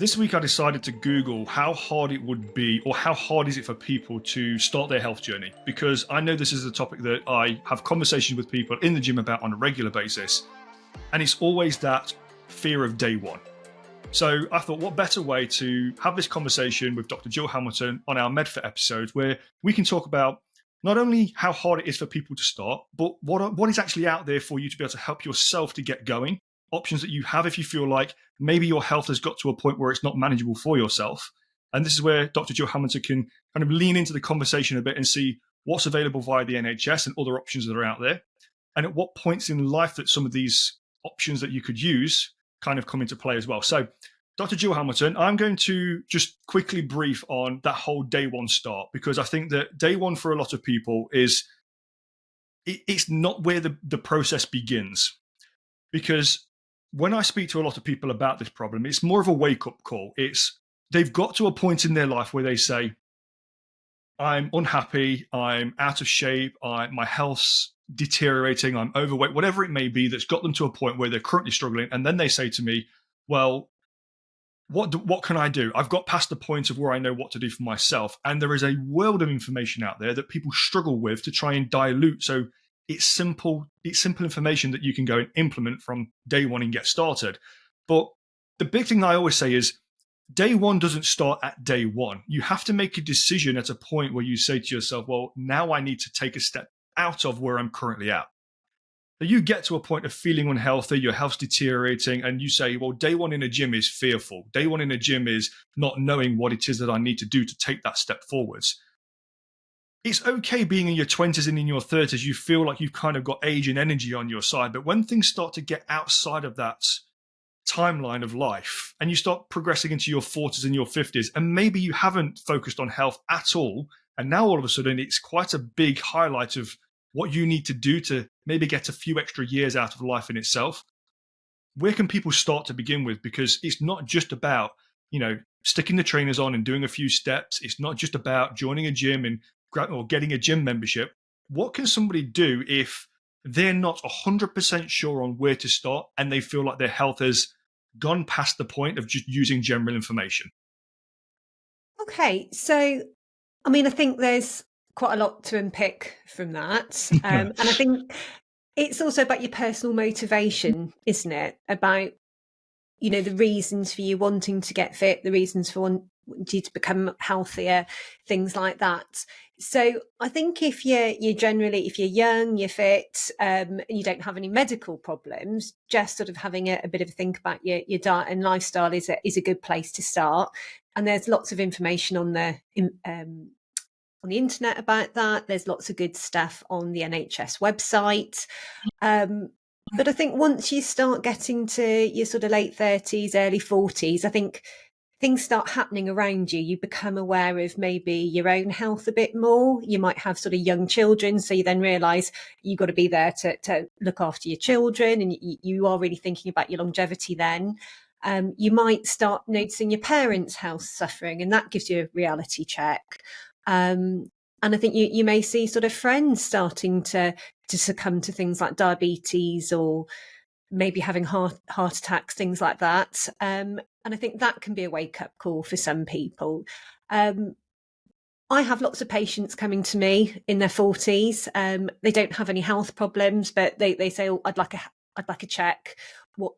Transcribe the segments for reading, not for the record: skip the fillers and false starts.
This week, I decided to Google how hard it would be, or how hard is it for people to start their health journey? Because I know this is a topic that I have conversations with people in the gym about on a regular basis. And it's always that fear of day one. So I thought, what better way to have this conversation with Dr. Jill Hamilton on our MedFit episode, where we can talk about not only how hard it is for people to start, but what is actually out there for you to be able to help yourself to get going, options that you have if you feel like maybe your health has got to a point where it's not manageable for yourself. And this is where Dr. Jill Hamilton can kind of lean into the conversation a bit and see what's available via the NHS and other options that are out there. And at what points in life that some of these options that you could use kind of come into play as well. So Dr. Jill Hamilton, I'm going to just quickly brief on that whole day one start, because I think that day one for a lot of people is, it's not where the process begins. Because when I speak to a lot of people about this problem, it's more of a wake-up call. It's they've got to a point in their life where they say, I'm unhappy, I'm out of shape, my health's deteriorating, I'm overweight, whatever it may be that's got them to a point where they're currently struggling. And then they say to me, well, what can I do? I've got past the point of where I know what to do for myself. And there is a world of information out there that people struggle with to try and dilute. So it's simple information that you can go and implement from day one and get started. But the big thing I always say is day one doesn't start at day one. You have to make a decision at a point where you say to yourself, well, now I need to take a step out of where I'm currently at. So you get to a point of feeling unhealthy, your health's deteriorating, and you say, well, day one in a gym is fearful. Day one in a gym is not knowing what it is that I need to do to take that step forwards. It's okay being in your 20s and in your 30s, you feel like you've kind of got age and energy on your side. But when things start to get outside of that timeline of life and you start progressing into your 40s and your 50s, and maybe you haven't focused on health at all, and now all of a sudden it's quite a big highlight of what you need to do to maybe get a few extra years out of life in itself. Where can people start to begin with? Because it's not just about, sticking the trainers on and doing a few steps. It's not just about joining a gym or getting a gym membership. What can somebody do if they're not 100% sure on where to start and they feel like their health has gone past the point of just using general information? Okay, so I think there's quite a lot to unpick from that. And I think it's also about your personal motivation, isn't it? About, the reasons for you wanting to get fit, the reasons for wanting you to become healthier, things like that. So I think if you're young, you're fit, and you don't have any medical problems, just sort of having a bit of a think about your diet and lifestyle is a good place to start. And there's lots of information on the internet about that. There's lots of good stuff on the NHS website. But I think once you start getting to your sort of late 30s, early 40s, I think things start happening around you. You become aware of maybe your own health a bit more. You might have sort of young children, so you then realise you've got to be there to look after your children, and you are really thinking about your longevity then. You might start noticing your parents' health suffering, and that gives you a reality check. And I think you may see sort of friends starting to succumb to things like diabetes or maybe having heart attacks, things like that. And I think that can be a wake-up call for some people. I have lots of patients coming to me in their 40s. They don't have any health problems, but they say, oh, I'd like a check.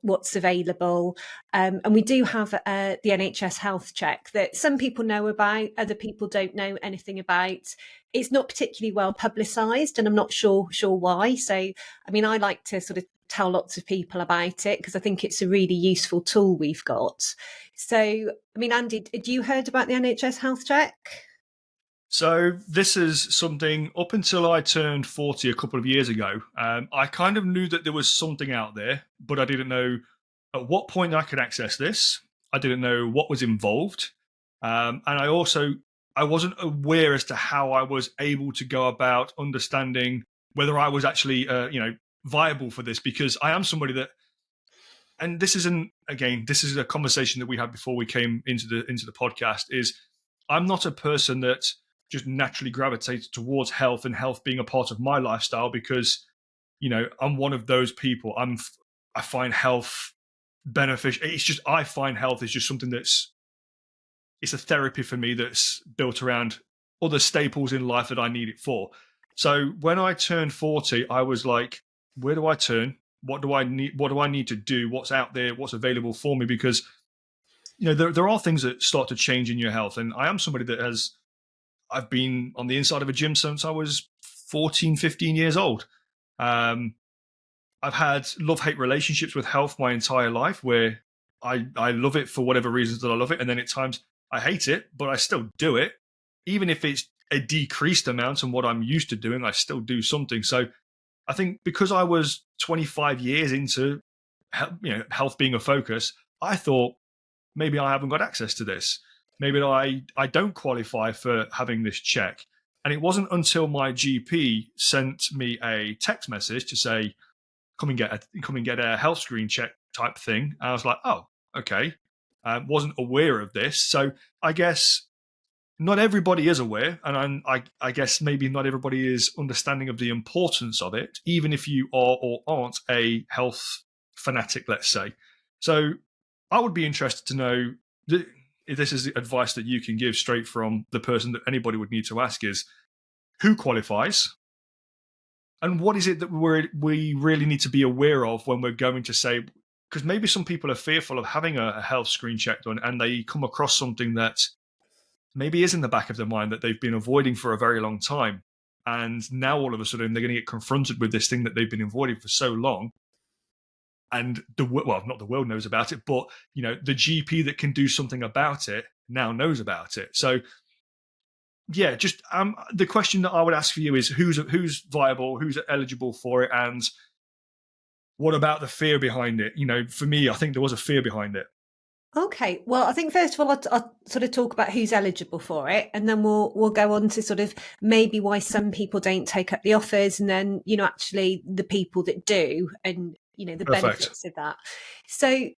What's available, and we do have the NHS health check that some people know about, other people don't know anything about. It's not particularly well publicised, and I'm not sure why. So, I like to sort of tell lots of people about it because I think it's a really useful tool we've got. So, Andy, had you heard about the NHS health check? So this is something up until I turned 40 a couple of years ago. I kind of knew that there was something out there, but I didn't know at what point I could access this. I didn't know what was involved. And I wasn't aware as to how I was able to go about understanding whether I was actually, viable for this, because I am somebody that, and this is a conversation that we had before we came into the podcast, is I'm not a person that just naturally gravitates towards health and health being a part of my lifestyle, because, I'm one of those people. I find health beneficial. It's just, I find health is just something that's, it's a therapy for me that's built around other staples in life that I need it for. So when I turned 40, I was like, where do I turn? What do I need? What do I need to do? What's out there? What's available for me? Because there are things that start to change in your health, and I am somebody that has, I've been on the inside of a gym since I was 14, 15 years old. Um, I've had love-hate relationships with health my entire life, where I love it for whatever reasons that I love it, and then at times I hate it, but I still do it, even if it's a decreased amount on what I'm used to doing. I still do something. So I think because I was 25 years into health being a focus, I thought maybe I haven't got access to this. Maybe I don't qualify for having this check. And it wasn't until my GP sent me a text message to say, come and get a health screen check type thing. And I was like, oh, okay. Wasn't aware of this. So I guess not everybody is aware, and I guess maybe not everybody is understanding of the importance of it, even if you are or aren't a health fanatic, let's say. So I would be interested to know if this is advice that you can give straight from the person that anybody would need to ask is, who qualifies? And what is it that we really need to be aware of when we're going to say, because maybe some people are fearful of having a health screen check done and they come across something that maybe is in the back of their mind that they've been avoiding for a very long time. And now all of a sudden they're going to get confronted with this thing that they've been avoiding for so long. And not the world knows about it, but the GP that can do something about it now knows about it. So yeah, just the question that I would ask for you is who's viable, who's eligible for it, and what about the fear behind it? For me, I think there was a fear behind it. Okay, well, I think first of all, I'll sort of talk about who's eligible for it, and then we'll go on to sort of maybe why some people don't take up the offers, and then actually the people that do, and the Perfect. benefits of that. So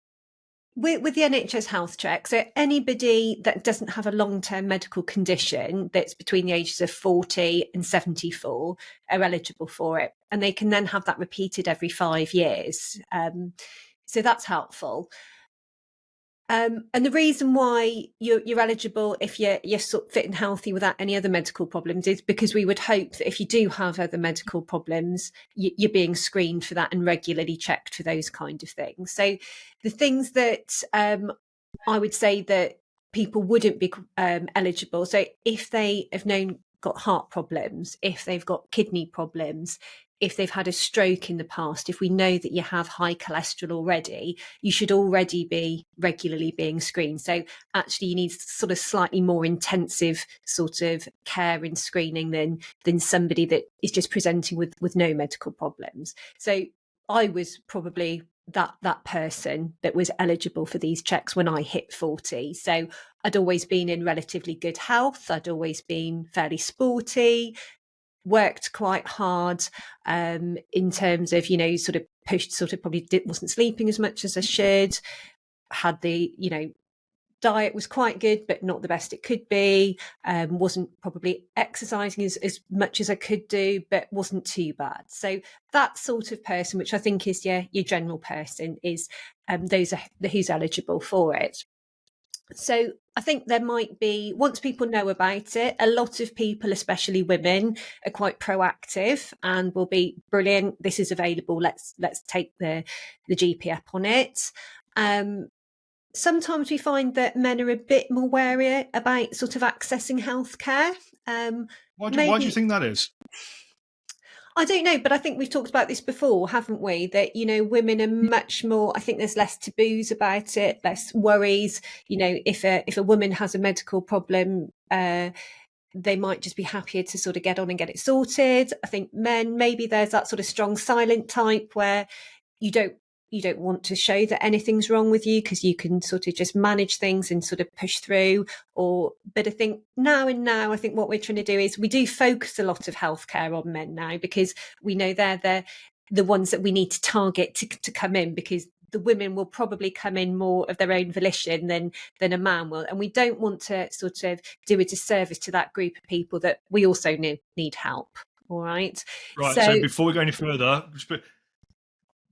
with the NHS health check, so anybody that doesn't have a long-term medical condition that's between the ages of 40 and 74 are eligible for it, and they can then have that repeated every 5 years. So that's helpful. And the reason why you're eligible if you're sort of fit and healthy without any other medical problems is because we would hope that if you do have other medical problems, you're being screened for that and regularly checked for those kind of things. So the things that I would say that people wouldn't be eligible. So if they have got heart problems, if they've got kidney problems, if they've had a stroke in the past, if we know that you have high cholesterol already, you should already be regularly being screened. So actually you need sort of slightly more intensive sort of care and screening than somebody that is just presenting with no medical problems. So I was probably that person that was eligible for these checks when I hit 40. So I'd always been in relatively good health. I'd always been fairly sporty, worked quite hard in terms of, sort of pushed, sort of probably wasn't sleeping as much as I should, had the, diet was quite good, but not the best it could be. Wasn't probably exercising as much as I could do, but wasn't too bad. So that sort of person, which I think is your general person, is those are who's eligible for it. So I think there might be, once people know about it, a lot of people, especially women, are quite proactive and will be brilliant. This is available. Let's take the GP up on it. Sometimes we find that men are a bit more wary about sort of accessing healthcare. Why do you think that is? I don't know, but I think we've talked about this before, haven't we? That, women are much more, I think there's less taboos about it, less worries. If a woman has a medical problem, they might just be happier to sort of get on and get it sorted. I think men, maybe there's that sort of strong silent type where you don't want to show that anything's wrong with you because you can sort of just manage things and sort of push through. But I think now I think what we're trying to do is we do focus a lot of healthcare on men now because we know they're the ones that we need to target to come in, because the women will probably come in more of their own volition than a man will. And we don't want to sort of do a disservice to that group of people that we also need help. All right. Right. So before we go any further,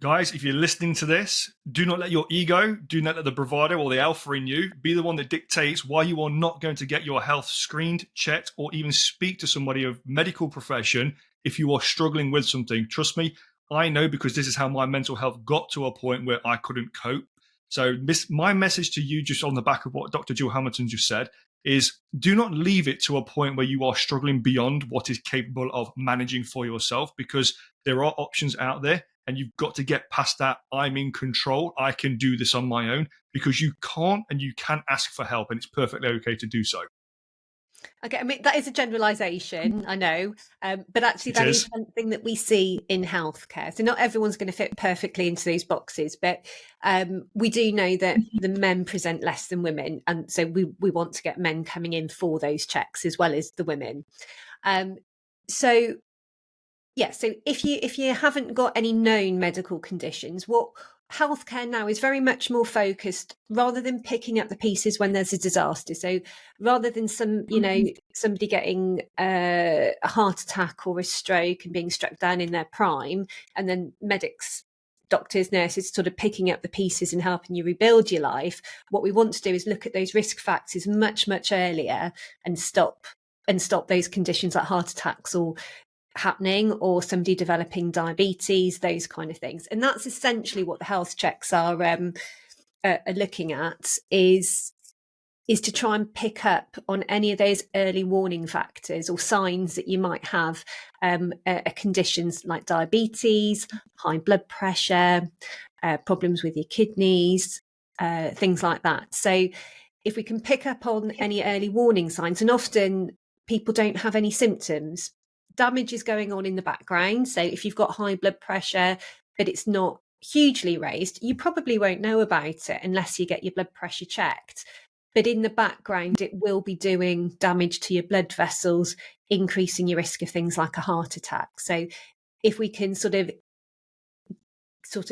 Guys, if you're listening to this, do not let your ego, do not let the bravado or the alpha in you be the one that dictates why you are not going to get your health screened, checked, or even speak to somebody of medical profession if you are struggling with something. Trust me, I know, because this is how my mental health got to a point where I couldn't cope. So my message to you, just on the back of what Dr. Jill Hamilton just said, is do not leave it to a point where you are struggling beyond what is capable of managing for yourself, because there are options out there. And you've got to get past that I'm in control, I can do this on my own, because you can't and you can ask for help, and it's perfectly okay to do so. Okay, I mean, that is a generalisation, I know, but actually It that is is. something that we see in healthcare. So not everyone's going to fit perfectly into these boxes, but we do know that the men present less than women, and so we want to get men coming in for those checks as well as the women. So yeah, so if you haven't got any known medical conditions, what healthcare now is very much more focused, rather than picking up the pieces when there's a disaster. So rather than somebody getting a heart attack or a stroke and being struck down in their prime, and then medics, doctors, nurses sort of picking up the pieces and helping you rebuild your life, what we want to do is look at those risk factors much, much earlier and stop those conditions like heart attacks or happening, or somebody developing diabetes, those kind of things. And that's essentially what the health checks are looking at, is to try and pick up on any of those early warning factors or signs that you might have conditions like diabetes, high blood pressure, problems with your kidneys, things like that. So if we can pick up on any early warning signs, and often people don't have any symptoms, damage is going on in the background. So if you've got high blood pressure, but it's not hugely raised, you probably won't know about it unless you get your blood pressure checked. But in the background, it will be doing damage to your blood vessels, increasing your risk of things like a heart attack. So if we can sort of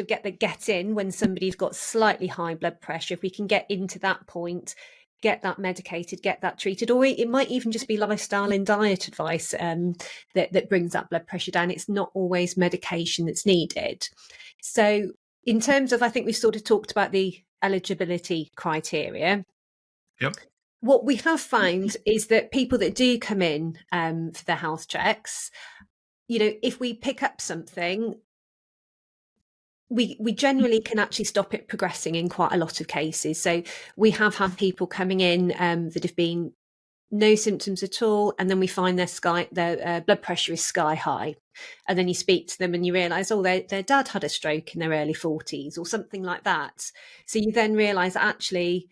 get in when somebody's got slightly high blood pressure, if we can get into that point, get that medicated, get that treated, or it might even just be lifestyle and diet advice that brings that blood pressure down. It's not always medication that's needed. So in terms of, I think we sort of talked about the eligibility criteria. Yep. What we have found is that people that do come in for their health checks, if we pick up something, we generally can actually stop it progressing in quite a lot of cases. So we have had people coming in that have been no symptoms at all, and then we find their blood pressure is sky high, and then you speak to them and you realise, oh, their dad had a stroke in their early 40s or something like that. So you then realise that actually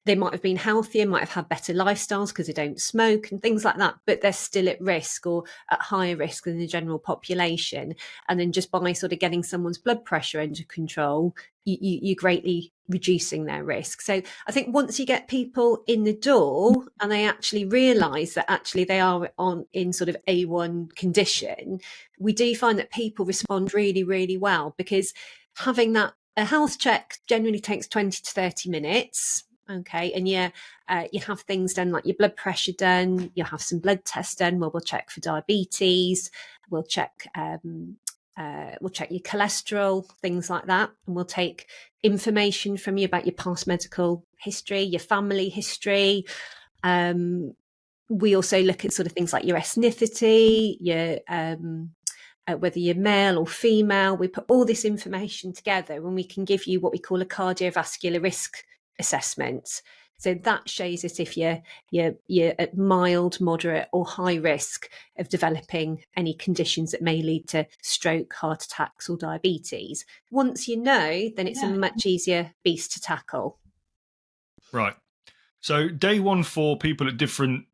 they might have been healthier, might have had better lifestyles because they don't smoke and things like that, but they're still at risk or at higher risk than the general population. And then just by sort of getting someone's blood pressure under control, you're greatly reducing their risk. So I think once you get people in the door and they actually realise that actually they are in sort of A1 condition, we do find that people respond really, really well, because having a health check generally takes 20 to 30 minutes. Okay, and you have things done like your blood pressure done, you'll have some blood tests done where we'll check for diabetes, we'll check your cholesterol, things like that, and we'll take information from you about your past medical history, your family history. We also look at sort of things like your ethnicity, your whether you're male or female. We put all this information together and we can give you what we call a cardiovascular risk assessment. So that shows us if you're at mild, moderate or high risk of developing any conditions that may lead to stroke, heart attacks or diabetes. Once you know, then it's a much easier beast to tackle. Right. So day one for people at different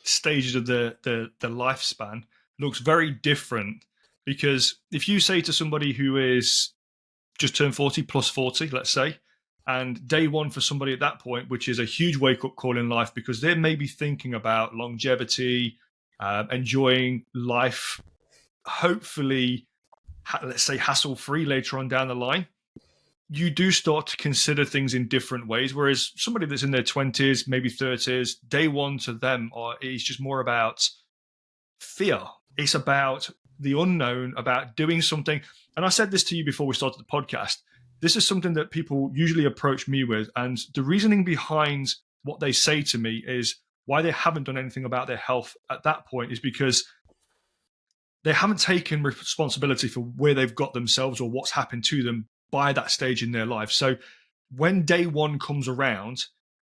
stages of the lifespan looks very different, because if you say to somebody who is just turned 40 plus 40, let's say, and day one for somebody at that point, which is a huge wake-up call in life, because they're maybe thinking about longevity, enjoying life, hopefully, let's say, hassle-free later on down the line, you do start to consider things in different ways. Whereas somebody that's in their 20s, maybe 30s, day one to them is just more about fear. It's about the unknown, about doing something. And I said this to you before we started the podcast. This is something that people usually approach me with. And the reasoning behind what they say to me is why they haven't done anything about their health at that point is because they haven't taken responsibility for where they've got themselves or what's happened to them by that stage in their life. So when day one comes around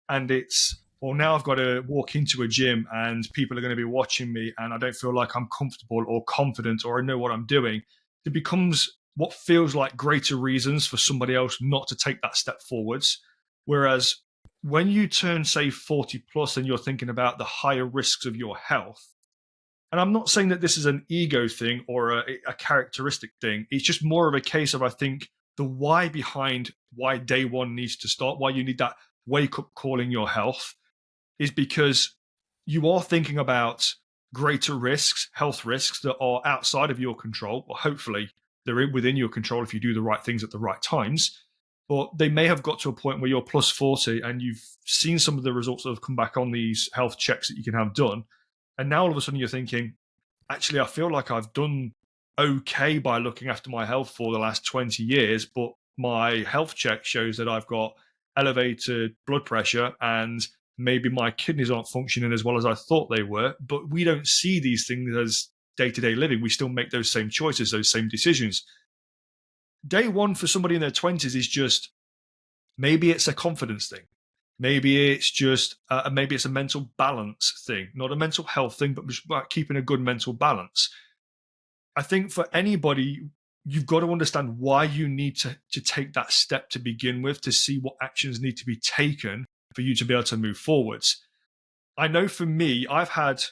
and it's, well, now I've got to walk into a gym and people are going to be watching me and I don't feel like I'm comfortable or confident or I know what I'm doing, it becomes what feels like greater reasons for somebody else not to take that step forwards. Whereas when you turn, say, 40 plus and you're thinking about the higher risks of your health, and I'm not saying that this is an ego thing or a characteristic thing. It's just more of a case of, I think, the why behind why day one needs to start, why you need that wake up call in your health, is because you are thinking about greater risks, health risks that are outside of your control, or hopefully they're within your control if you do the right things at the right times. But they may have got to a point where you're plus 40 and you've seen some of the results that have come back on these health checks that you can have done. And now all of a sudden you're thinking, actually, I feel like I've done okay by looking after my health for the last 20 years, but my health check shows that I've got elevated blood pressure and maybe my kidneys aren't functioning as well as I thought they were. But we don't see these things as day-to-day living. We still make those same choices, those same decisions. Day one for somebody in their 20s is just, maybe it's a confidence thing. Maybe it's just, maybe it's a mental balance thing, not a mental health thing, but just about keeping a good mental balance. I think for anybody, you've got to understand why you need to take that step to begin with, to see what actions need to be taken for you to be able to move forwards. I know for me, I've had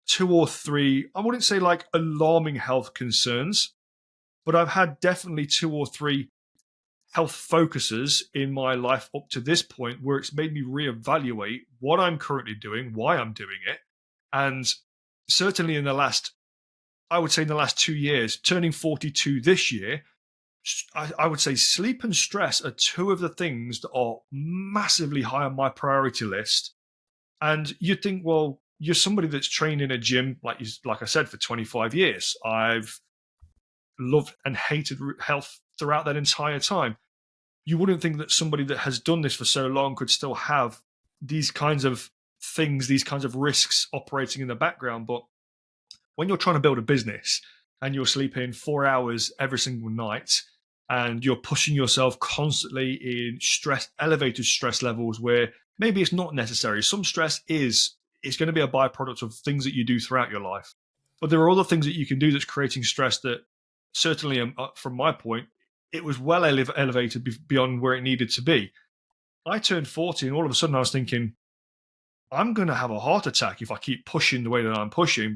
2 or 3, I wouldn't say like alarming health concerns, but I've had definitely 2 or 3 health focuses in my life up to this point where it's made me reevaluate what I'm currently doing, why I'm doing it. And certainly in the last, I would say in the last 2 years, turning 42 this year, I would say sleep and stress are 2 of the things that are massively high on my priority list. And you'd think, well, you're somebody that's trained in a gym, like I said, for 25 years. I've loved and hated health throughout that entire time. You wouldn't think that somebody that has done this for so long could still have these kinds of things, these kinds of risks operating in the background. But when you're trying to build a business and you're sleeping 4 hours every single night and you're pushing yourself constantly in elevated stress levels where maybe it's not necessary. Some stress it's going to be a byproduct of things that you do throughout your life. But there are other things that you can do that's creating stress that certainly, from my point, it was well elevated beyond where it needed to be. I turned 40 and all of a sudden I was thinking, I'm going to have a heart attack if I keep pushing the way that I'm pushing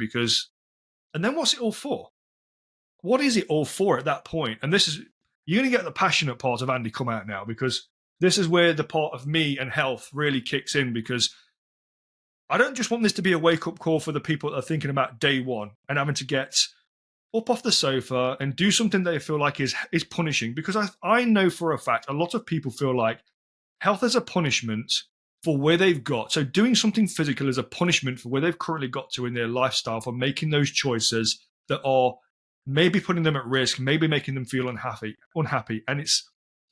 and then what's it all for? What is it all for at that point? And you're going to get the passionate part of Andy come out now, because this is where the part of me and health really kicks in, because I don't just want this to be a wake-up call for the people that are thinking about day one and having to get up off the sofa and do something they feel like is punishing, because I know for a fact a lot of people feel like health is a punishment for where they've got. So doing something physical is a punishment for where they've currently got to in their lifestyle, for making those choices that are maybe putting them at risk, maybe making them feel unhappy. And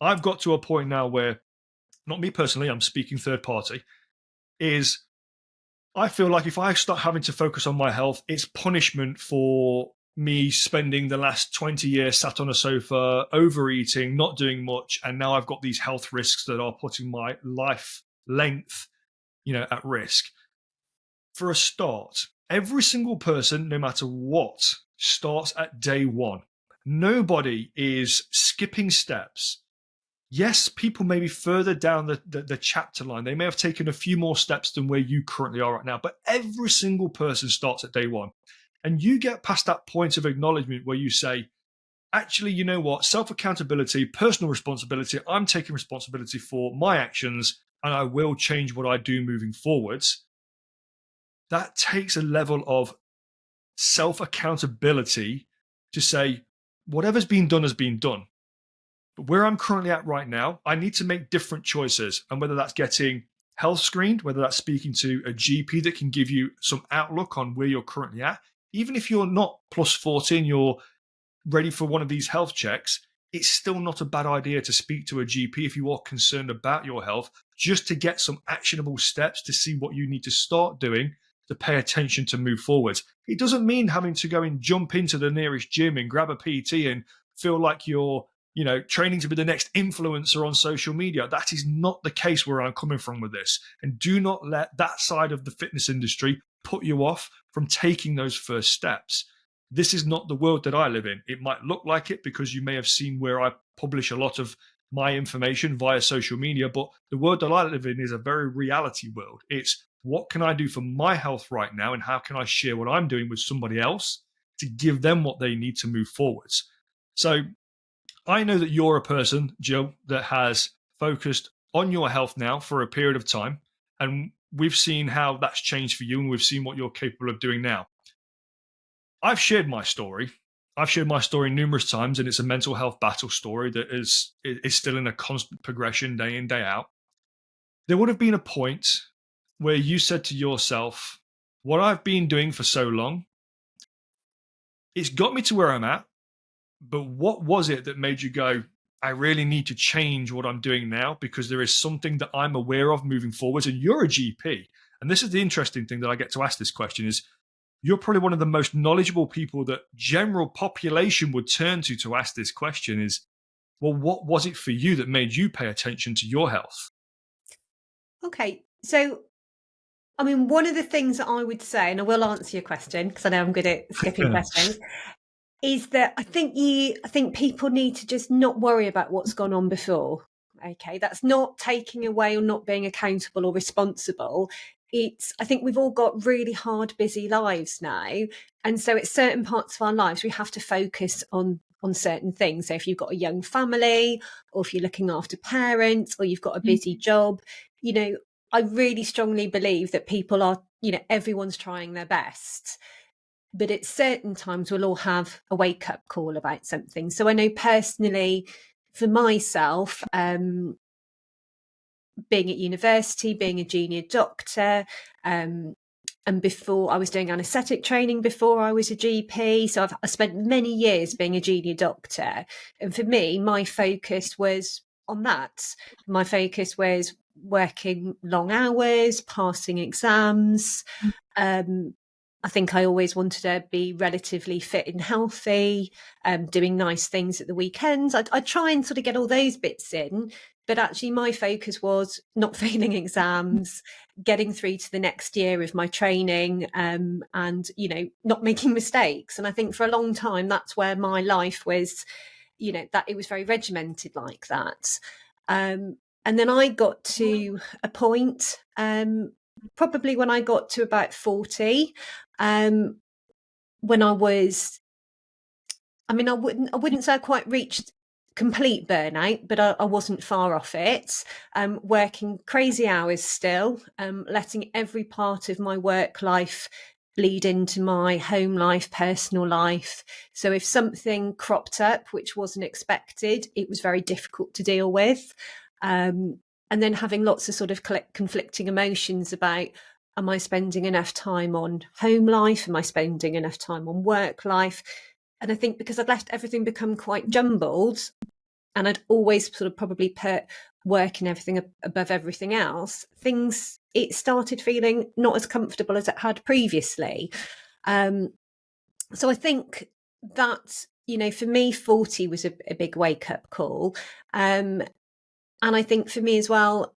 I've got to a point now where, not me personally, I'm speaking third party, is I feel like if I start having to focus on my health, it's punishment for me spending the last 20 years sat on a sofa, overeating, not doing much, and now I've got these health risks that are putting my life length, at risk. For a start, every single person, no matter what, starts at day one. Nobody is skipping steps. Yes, people may be further down the chapter line. They may have taken a few more steps than where you currently are right now, but every single person starts at day one. And you get past that point of acknowledgement where you say, actually, you know what? Self-accountability, personal responsibility. I'm taking responsibility for my actions and I will change what I do moving forwards. That takes a level of self-accountability to say, whatever's been done has been done. But where I'm currently at right now, I need to make different choices. And whether that's getting health screened, whether that's speaking to a GP that can give you some outlook on where you're currently at, even if you're not plus 14, you're ready for one of these health checks, it's still not a bad idea to speak to a GP if you are concerned about your health, just to get some actionable steps to see what you need to start doing to pay attention to move forward. It doesn't mean having to go and jump into the nearest gym and grab a PT and feel like you're, training to be the next influencer on social media. That is not the case where I'm coming from with this. And do not let that side of the fitness industry put you off from taking those first steps. This is not the world that I live in. It might look like it because you may have seen where I publish a lot of my information via social media, but the world that I live in is a very reality world. It's what can I do for my health right now, and how can I share what I'm doing with somebody else to give them what they need to move forwards. So I know that you're a person, Jill, that has focused on your health now for a period of time, and we've seen how that's changed for you, and we've seen what you're capable of doing now. I've shared my story. I've shared my story numerous times, and it's a mental health battle story that is still in a constant progression day in, day out. There would have been a point where you said to yourself, what I've been doing for so long, it's got me to where I'm at, but what was it that made you go, I really need to change what I'm doing now because there is something that I'm aware of moving forwards? And you're a GP. And this is the interesting thing that I get to ask this question is, you're probably one of the most knowledgeable people that general population would turn to ask this question is, well, what was it for you that made you pay attention to your health? Okay. So, I mean, one of the things that I would say, and I will answer your question because I know I'm good at skipping questions, is that I think people need to just not worry about what's gone on before. Okay. That's not taking away or not being accountable or responsible. I think we've all got really hard, busy lives now. And so at certain parts of our lives, we have to focus on certain things. So if you've got a young family, or if you're looking after parents, or you've got a busy job, I really strongly believe that people are, everyone's trying their best. But at certain times, we'll all have a wake up call about something. So I know personally for myself, being at university, being a junior doctor, and before I was doing anaesthetic training before I was a GP. So I spent many years being a junior doctor. And for me, my focus was on that. My focus was working long hours, passing exams. I think I always wanted to be relatively fit and healthy, doing nice things at the weekends. I'd try and sort of get all those bits in. But actually, my focus was not failing exams, getting through to the next year of my training, and, not making mistakes. And I think for a long time, that's where my life was, that it was very regimented like that. And then I got to a point, probably when I got to about 40, when I wouldn't say I quite reached complete burnout, but I wasn't far off it. Working crazy hours still, letting every part of my work life bleed into my home life, personal life. So if something cropped up which wasn't expected, it was very difficult to deal with. And then having lots of sort of conflicting emotions about, am I spending enough time on home life? Am I spending enough time on work life? And I think because I'd left everything become quite jumbled, and I'd always sort of probably put work and everything above everything else, it started feeling not as comfortable as it had previously. So I think that, for me, 40 was a big wake up call. And I think for me as well,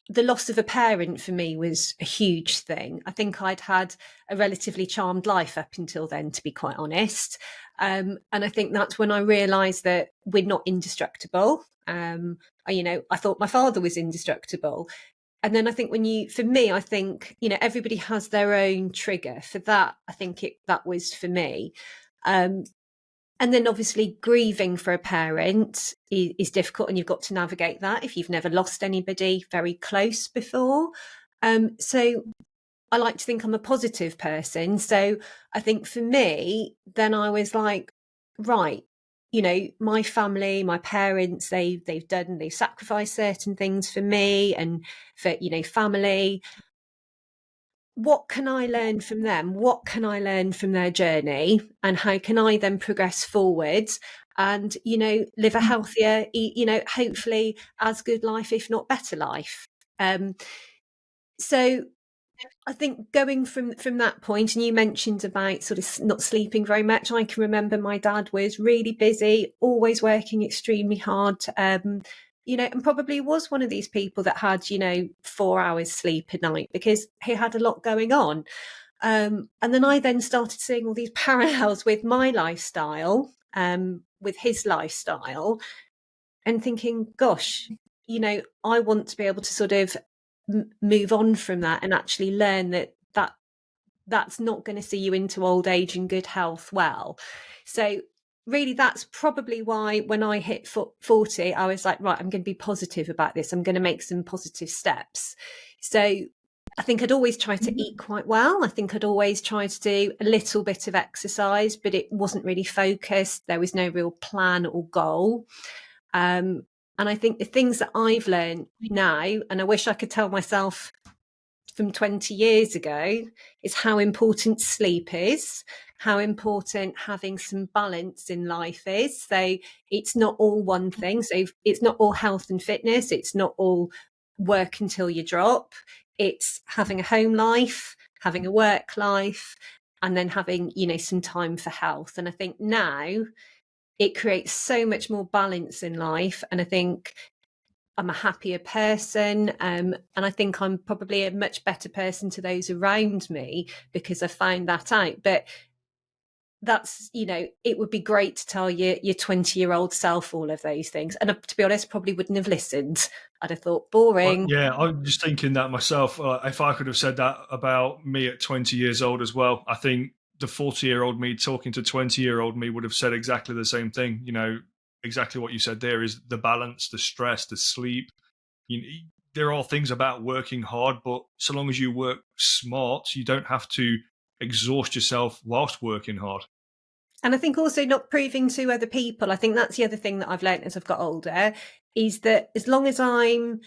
the loss of a parent for me was a huge thing. I think I'd had a relatively charmed life up until then, to be quite honest. And I think that's when I realised that we're not indestructible. I thought my father was indestructible. And then I think I think, everybody has their own trigger. For that, I think that was for me. And then obviously grieving for a parent is difficult, and you've got to navigate that if you've never lost anybody very close before. So I like to think I'm a positive person. So I think for me, then I was like, right, my family, my parents, they've sacrificed certain things for me and for, family. what can I learn from them? What can I learn from their journey? And how can I then progress forward and, live a healthier, hopefully as good life, if not better life? So I think going from that point, and you mentioned about sort of not sleeping very much. I can remember my dad was really busy, always working extremely hard. And probably was one of these people that had 4 hours sleep a night because he had a lot going on. And then I then started seeing all these parallels with my lifestyle, with his lifestyle, and thinking, gosh, I want to be able to sort of move on from that and actually learn that's not going to see you into old age and good health well. So really, that's probably why when I hit 40, I was like, right, I'm going to be positive about this. I'm going to make some positive steps. So I think I'd always try to eat quite well. I think I'd always try to do a little bit of exercise, but it wasn't really focused. There was no real plan or goal. And I think the things that I've learned now, and I wish I could tell myself from 20 years ago, is how important sleep is, how important having some balance in life is. So it's not all one thing. So it's not all health and fitness. It's not all work until you drop. It's having a home life, having a work life, and then having, some time for health. And I think now it creates so much more balance in life. And I think I'm a happier person. And I think I'm probably a much better person to those around me because I found that out. But that's, it would be great to tell your 20-year-old self all of those things. And to be honest, probably wouldn't have listened. I'd have thought boring. Yeah, I'm just thinking that myself. If I could have said that about me at 20 years old as well, I think the 40-year-old me talking to 20-year-old me would have said exactly the same thing. Exactly what you said there is the balance, the stress, the sleep. There are things about working hard, but so long as you work smart, you don't have to exhaust yourself whilst working hard. And I think also not proving to other people. I think that's the other thing that I've learned as I've got older, is that as long as I'm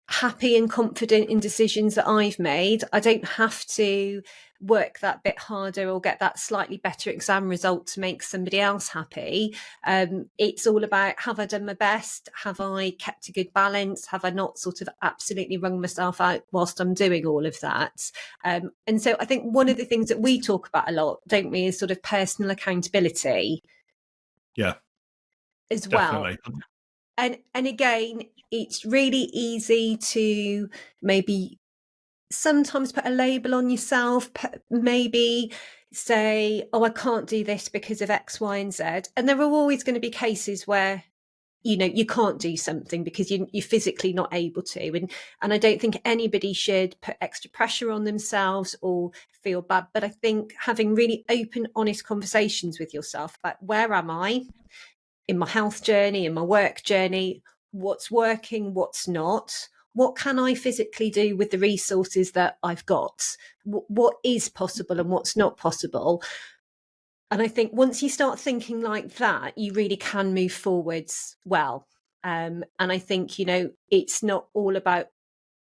happy and confident in decisions that I've made, I don't have to work that bit harder or get that slightly better exam result to make somebody else happy. It's all about, have I done my best? Have I kept a good balance? Have I not sort of absolutely wrung myself out whilst I'm doing all of that? And so I think one of the things that we talk about a lot, don't we, is sort of personal accountability. Yeah, As well. definitely. And again, it's really easy to maybe sometimes put a label on yourself, maybe say, oh, I can't do this because of X, Y, and Z. And there are always going to be cases where, you can't do something because you're physically not able to. And I don't think anybody should put extra pressure on themselves or feel bad. But I think having really open, honest conversations with yourself about where am I in my health journey, in my work journey, what's working, what's not, what can I physically do with the resources that I've got, what is possible and what's not possible. And I think once you start thinking like that, you really can move forwards well. And I think, it's not all about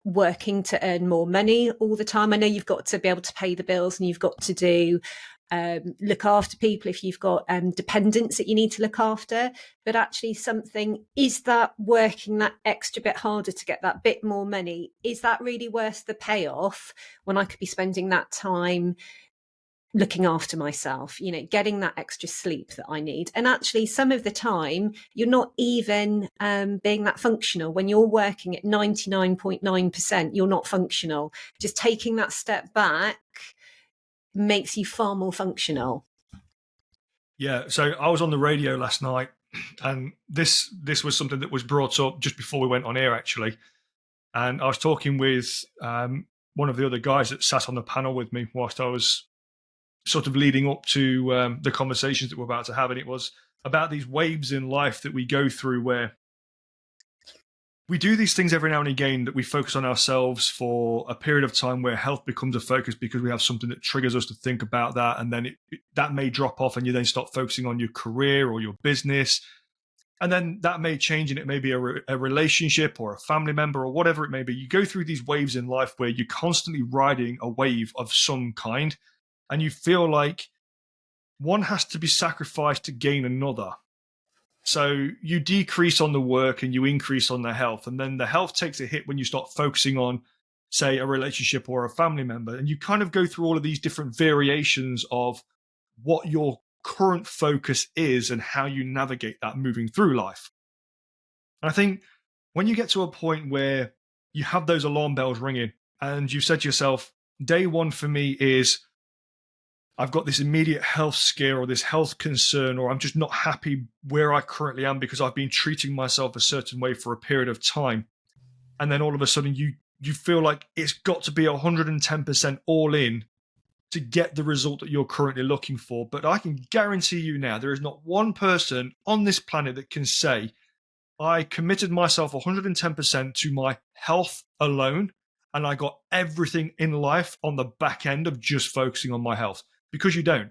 working to earn more money all the time. I know you've got to be able to pay the bills and you've got to do look after people if you've got dependents that you need to look after, but actually something, is that working that extra bit harder to get that bit more money, is that really worth the payoff when I could be spending that time looking after myself, getting that extra sleep that I need? And actually some of the time you're not even being that functional. When you're working at 99.9%, you're not functional. Just taking that step back makes you far more functional. Yeah, so I was on the radio last night, and this was something that was brought up just before we went on air, actually. And I was talking with one of the other guys that sat on the panel with me whilst I was sort of leading up to the conversations that we're about to have, and it was about these waves in life that we go through where we do these things every now and again, that we focus on ourselves for a period of time where health becomes a focus because we have something that triggers us to think about that. And then that may drop off and you then start focusing on your career or your business. And then that may change, and it may be a relationship or a family member or whatever it may be. You go through these waves in life where you're constantly riding a wave of some kind, and you feel like one has to be sacrificed to gain another. So you decrease on the work and you increase on the health. And then the health takes a hit when you start focusing on, say, a relationship or a family member. And you kind of go through all of these different variations of what your current focus is and how you navigate that moving through life. And I think when you get to a point where you have those alarm bells ringing and you've said to yourself, day one for me is I've got this immediate health scare or this health concern, or I'm just not happy where I currently am because I've been treating myself a certain way for a period of time. And then all of a sudden you feel like it's got to be 110% all in to get the result that you're currently looking for. But I can guarantee you now, there is not one person on this planet that can say, I committed myself 110% to my health alone, and I got everything in life on the back end of just focusing on my health. Because you don't.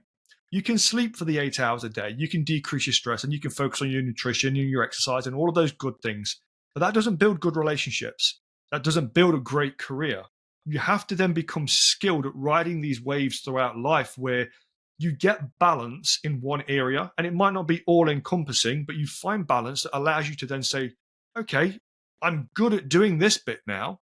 You can sleep for the 8 hours a day, you can decrease your stress, and you can focus on your nutrition and your exercise and all of those good things. But that doesn't build good relationships. That doesn't build a great career. You have to then become skilled at riding these waves throughout life where you get balance in one area, and it might not be all encompassing, but you find balance that allows you to then say, okay, I'm good at doing this bit now.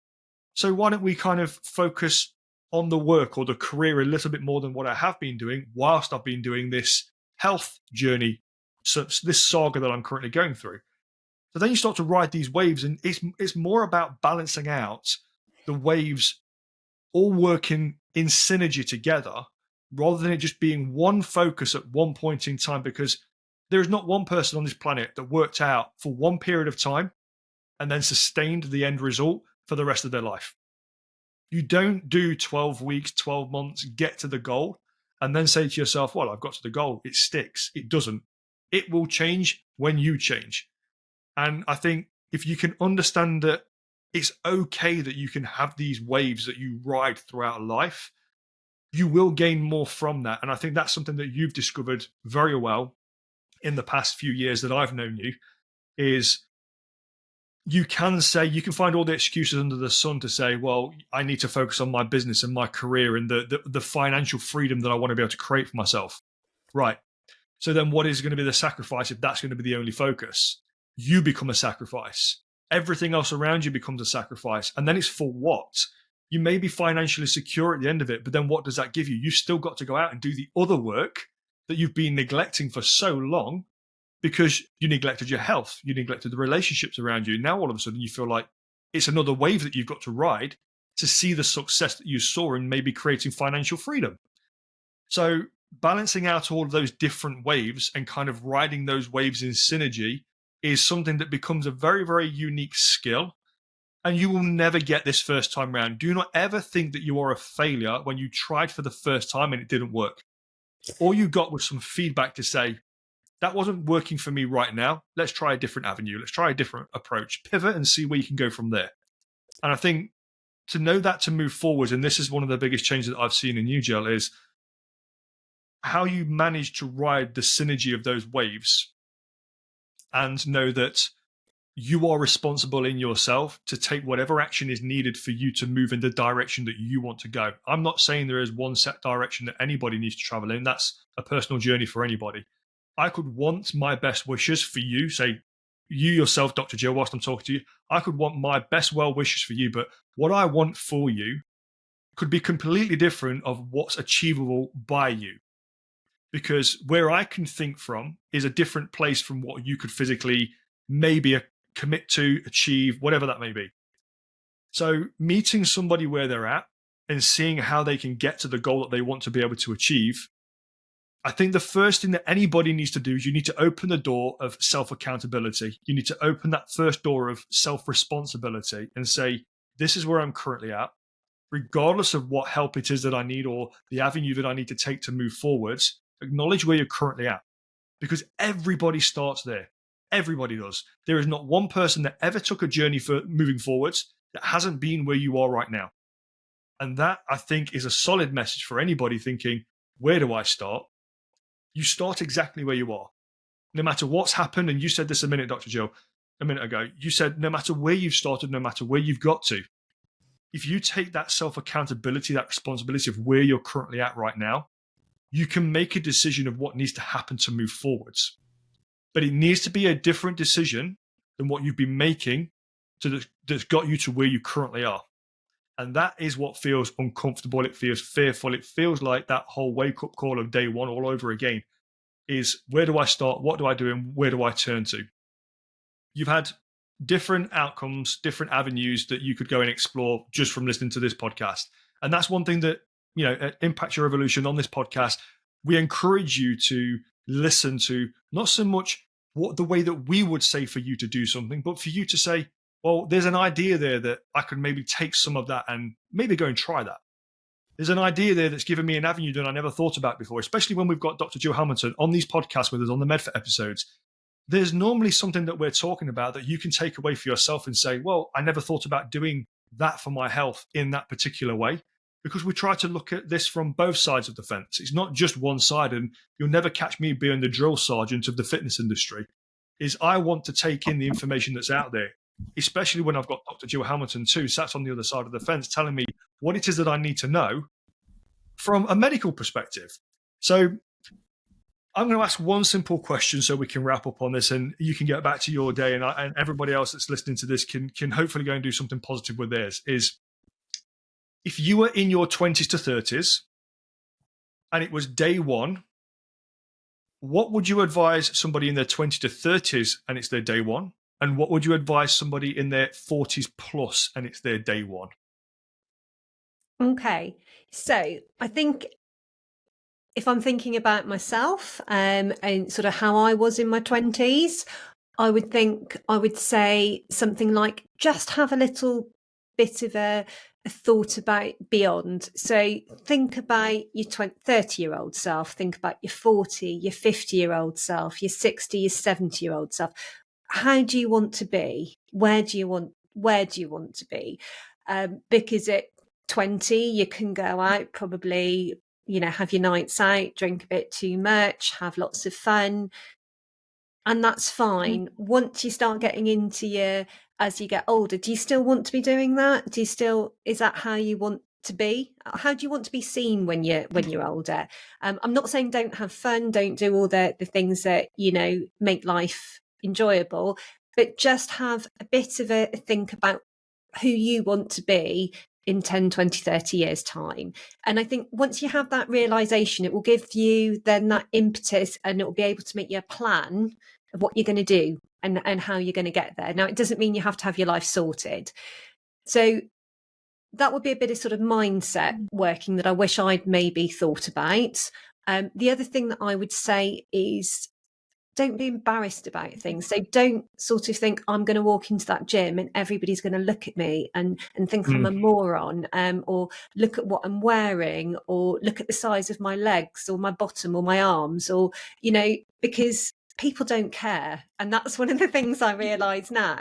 So why don't we kind of focus on the work or the career a little bit more than what I have been doing whilst I've been doing this health journey, so this saga that I'm currently going through. So then you start to ride these waves, and it's more about balancing out the waves all working in synergy together rather than it just being one focus at one point in time, because there is not one person on this planet that worked out for one period of time and then sustained the end result for the rest of their life. You don't do 12 weeks, 12 months, get to the goal, and then say to yourself, well, I've got to the goal. It sticks. It doesn't. It will change when you change. And I think if you can understand that it's okay that you can have these waves that you ride throughout life, you will gain more from that. And I think that's something that you've discovered very well in the past few years that I've known you, is you can find all the excuses under the sun to say, well, I need to focus on my business and my career and the financial freedom that I want to be able to create for myself. Right. So then what is going to be the sacrifice if that's going to be the only focus? You become a sacrifice. Everything else around you becomes a sacrifice. And then it's for what? You may be financially secure at the end of it, but then what does that give you? You've still got to go out and do the other work that you've been neglecting for so long because you neglected your health, you neglected the relationships around you. Now all of a sudden you feel like it's another wave that you've got to ride to see the success that you saw in maybe creating financial freedom. So balancing out all of those different waves and kind of riding those waves in synergy is something that becomes a very, very unique skill. And you will never get this first time round. Do not ever think that you are a failure when you tried for the first time and it didn't work. All you got was some feedback to say, that wasn't working for me right now. Let's try a different avenue. Let's try a different approach. Pivot and see where you can go from there. And I think to know that to move forward, and this is one of the biggest changes that I've seen in you, Jill, is how you manage to ride the synergy of those waves and know that you are responsible in yourself to take whatever action is needed for you to move in the direction that you want to go. I'm not saying there is one set direction that anybody needs to travel in. That's a personal journey for anybody. I could want my best wishes for you, say you yourself, Dr. Jill, whilst I'm talking to you, I could want my best well wishes for you, but what I want for you could be completely different of what's achievable by you. Because where I can think from is a different place from what you could physically maybe commit to, achieve, whatever that may be. So meeting somebody where they're at and seeing how they can get to the goal that they want to be able to achieve, I think the first thing that anybody needs to do is you need to open the door of self-accountability. You need to open that first door of self-responsibility and say, this is where I'm currently at, regardless of what help it is that I need or the avenue that I need to take to move forwards. Acknowledge where you're currently at, because everybody starts there. Everybody does. There is not one person that ever took a journey for moving forwards that hasn't been where you are right now. And that, I think, is a solid message for anybody thinking, where do I start? You start exactly where you are. no matter what's happened, and you said this a minute ago, you said no matter where you've started, no matter where you've got to, if you take that self accountability, that responsibility of where you're currently at right now, you can make a decision of what needs to happen to move forwards. But it needs to be a different decision than what you've been making that's got you to where you currently are. And that is what feels uncomfortable. It feels fearful. It feels like that whole wake up call of day one all over again is, where do I start? What do I do? And where do I turn to? You've had different outcomes, different avenues that you could go and explore just from listening to this podcast. And that's one thing that, at Impact Your Evolution on this podcast, we encourage you to listen to, not so much what the way that we would say for you to do something, but for you to say, well, there's an idea there that I could maybe take some of that and maybe go and try that. There's an idea there that's given me an avenue that I never thought about before, especially when we've got Dr. Joe Hamilton on these podcasts with us on the Medford episodes. There's normally something that we're talking about that you can take away for yourself and say, well, I never thought about doing that for my health in that particular way, because we try to look at this from both sides of the fence. It's not just one side, and you'll never catch me being the drill sergeant of the fitness industry. Is I want to take in the information that's out there, especially when I've got Dr. Joe Hamilton too, sat on the other side of the fence telling me what it is that I need to know from a medical perspective. So I'm going to ask one simple question so we can wrap up on this and you can get back to your day, and everybody else that's listening to this can hopefully go and do something positive with theirs. Is, if you were in your 20s to 30s and it was day one, what would you advise somebody in their 20s to 30s and it's their day one? And what would you advise somebody in their 40s plus and it's their day one? Okay. So I think if I'm thinking about myself and sort of how I was in my 20s, I would say something like, just have a little bit of a thought about beyond. So think about your 30-year-old self, think about your 40, your 50-year-old self, your 60, your 70-year-old self. How do you want to be? Where do you want to be? Because at 20, you can go out, probably, have your nights out, drink a bit too much, have lots of fun. And that's fine. Once you start getting into as you get older, do you still want to be doing that? Is that how you want to be? How do you want to be seen when you're older? I'm not saying don't have fun, don't do all the things that, make life enjoyable, but just have a bit of a think about who you want to be in 10, 20, 30 years time. And I think once you have that realization, it will give you then that impetus, and it will be able to make you a plan of what you're going to do and how you're going to get there. Now, it doesn't mean you have to have your life sorted. So that would be a bit of sort of mindset working that I wish I'd maybe thought about. The other thing that I would say is, don't be embarrassed about things. So don't sort of think, I'm going to walk into that gym and everybody's going to look at me and think I'm a moron, or look at what I'm wearing, or look at the size of my legs or my bottom or my arms, or, because people don't care. And that's one of the things I realise now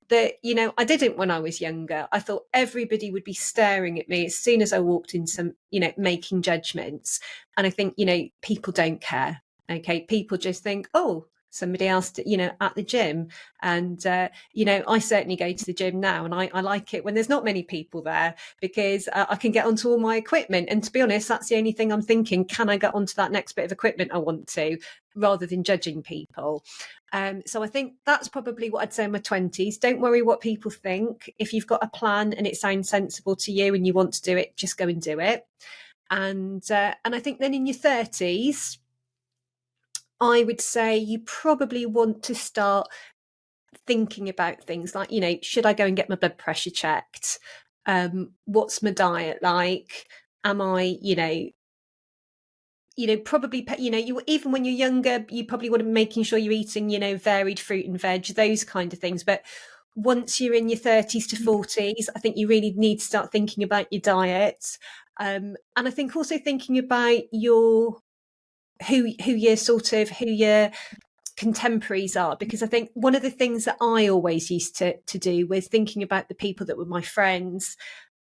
that, I didn't when I was younger. I thought everybody would be staring at me as soon as I walked into, making judgments. And I think, people don't care. Okay, people just think, oh, somebody else, at the gym. And, I certainly go to the gym now, and I like it when there's not many people there, because I can get onto all my equipment. And to be honest, that's the only thing I'm thinking, can I get onto that next bit of equipment I want to, rather than judging people. So I think that's probably what I'd say in my 20s. Don't worry what people think. If you've got a plan and it sounds sensible to you and you want to do it, just go and do it. And I think then in your 30s, I would say you probably want to start thinking about things like, should I go and get my blood pressure checked? What's my diet like? Am I, probably, you, even when you're younger, you probably want to be making sure you're eating, varied fruit and veg, those kind of things. But once you're in your 30s to 40s, I think you really need to start thinking about your diet. And I think also thinking about who your contemporaries are, because I think one of the things that I always used to do was thinking about the people that were my friends,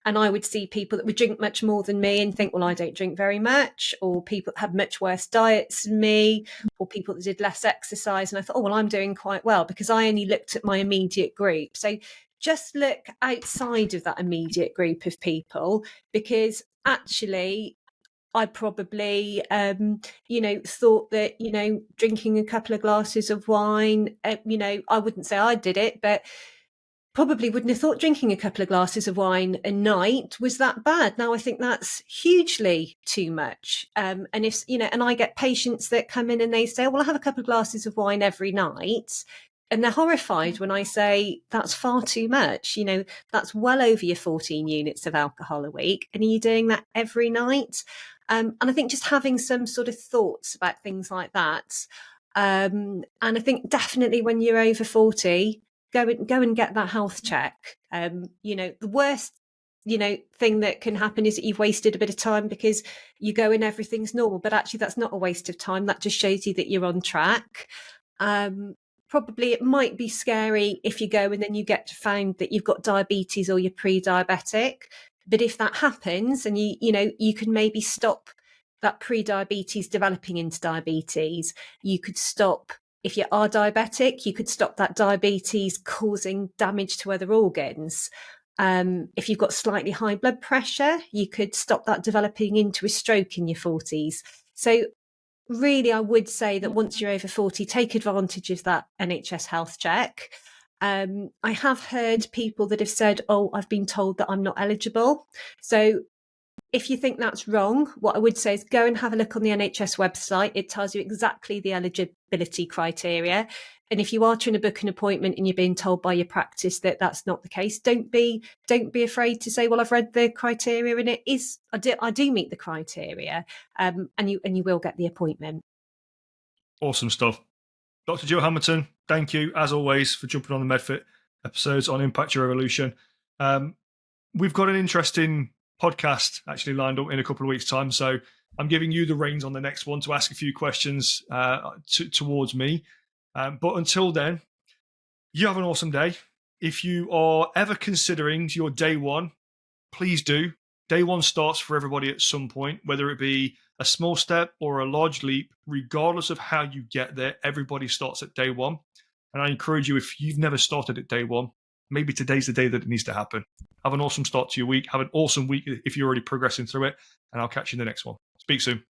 And I would see people that would drink much more than me and think, well, I don't drink very much, or people that had much worse diets than me, or people that did less exercise. And I thought, oh, well, I'm doing quite well because I only looked at my immediate group. So just look outside of that immediate group of people, because actually I probably, thought that, drinking a couple of glasses of wine, I wouldn't say I did it, but probably wouldn't have thought drinking a couple of glasses of wine a night was that bad. Now I think that's hugely too much. And and I get patients that come in and they say, well, I have a couple of glasses of wine every night. And they're horrified when I say that's far too much. That's well over your 14 units of alcohol a week. And are you doing that every night? And I think just having some sort of thoughts about things like that. And I think definitely when you're over 40, go and get that health check. The worst, thing that can happen is that you've wasted a bit of time because you go and everything's normal, but actually that's not a waste of time. That just shows you that you're on track. Probably it might be scary if you go and then you get found that you've got diabetes or you're pre-diabetic. But if that happens and you can maybe stop that pre-diabetes developing into diabetes, you could stop. If you are diabetic, you could stop that diabetes causing damage to other organs. If you've got slightly high blood pressure, you could stop that developing into a stroke in your 40s. So really, I would say that once you're over 40, take advantage of that NHS health check. I have heard people that have said, oh, I've been told that I'm not eligible. So if you think that's wrong, what I would say is go and have a look on the NHS website. It tells you exactly the eligibility criteria. And if you are trying to book an appointment and you're being told by your practice that that's not the case, don't be afraid to say, well, I've read the criteria and it is, I do meet the criteria, and you will get the appointment. Awesome stuff. Dr. Jill Hamilton, thank you, as always, for jumping on the MedFit episodes on Impact Your Evolution. We've got an interesting podcast actually lined up in a couple of weeks' time, so I'm giving you the reins on the next one to ask a few questions towards me. But until then, you have an awesome day. If you are ever considering your day one, please do. Day one starts for everybody at some point, whether it be a small step or a large leap. Regardless of how you get there, everybody starts at day one. And I encourage you, if you've never started at day one, maybe today's the day that it needs to happen. Have an awesome start to your week. Have an awesome week if you're already progressing through it. And I'll catch you in the next one. Speak soon.